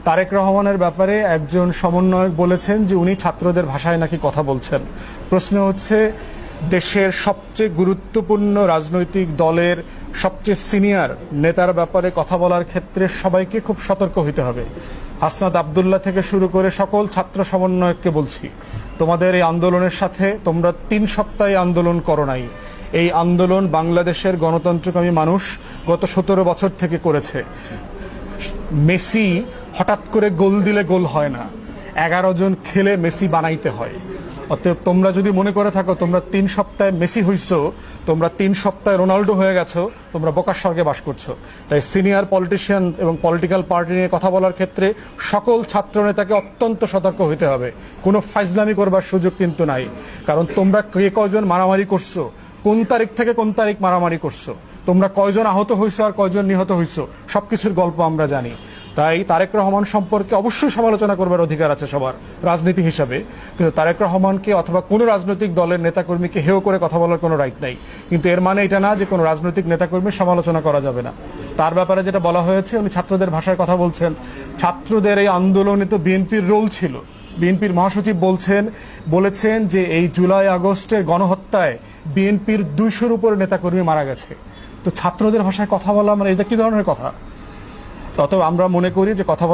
তারেক রহমানের ব্যাপারে একজন সমন্বয়ক বলেছেন যে উনি ছাত্রদের ভাষায় নাকি কথা বলছেন। প্রশ্ন হচ্ছে, দেশের সবচেয়ে গুরুত্বপূর্ণ রাজনৈতিক দলের সবচেয়ে সিনিয়র নেতার ব্যাপারে কথা বলার ক্ষেত্রে সবাইকে খুব সতর্ক হতে হবে। হাসনাত আব্দুল্লাহ থেকে শুরু করে সকল ছাত্র সমন্বয়ককে বলছি, তোমাদের এই আন্দোলনের সাথে তোমরা 3 সপ্তাহ আন্দোলন করো নাই। এই আন্দোলন বাংলাদেশের গণতন্ত্রকামী মানুষ গত 17 বছর থেকে করেছে। মেসি হঠাৎ করে গোল দিলে গোল হয় না, 11 জন খেলে মেসি বানাইতে হয়। অতএব তোমরা যদি মনে করে থাকো তোমরা 3 সপ্তাহে মেসি হইছো, তোমরা 3 সপ্তাহে রোনাল্ডো হয়ে গেছো, তোমরা বোকার স্বর্গে বাস করছো। তাই সিনিয়র পলিটিশিয়ান এবং পলিটিক্যাল পার্টি নিয়ে কথা বলার ক্ষেত্রে সকল ছাত্র নেতাকে অত্যন্ত সতর্ক হতে হবে। কোনো ফাইজলামি করবার সুযোগ কিন্তু নাই। কারণ তোমরা কে কয়জন মারামারি করছো, কোন তারিখ থেকে কোন তারিখ মারামারি করছো, তোমরা কয়জন আহত হইছো আর কয়জন নিহত হইছো, সবকিছুর গল্প আমরা জানি। তাই তারেক রহমান সম্পর্কে অবশ্যই সমালোচনা করবার অধিকার আছে সবার রাজনীতি হিসাবে, কিন্তু তারেক রহমানকে অথবা কোনো রাজনৈতিক দলের নেতাকর্মীকে হেয় করে কথা বলার কোনো রাইট নাই। কিন্তু এর মানে এটা না যে কোনো রাজনৈতিক নেতাকর্মীর সমালোচনা করা যাবে না। তার ব্যাপারে যেটা বলা হয়েছে, উনি ছাত্রদের ভাষায় কথা বলছেন। ছাত্রদের এই আন্দোলনে তো বিএনপির রোল ছিল। বিএনপির মহাসচিব বলেছেন যে এই জুলাই আগস্টের গণহত্যায় বিএনপির 200-র উপরে নেতাকর্মী মারা গেছে। তো ছাত্রদের ভাষায় কথা বলা মানে এটা কি ধরনের কথা? তত আমরা মনে করি যে কথা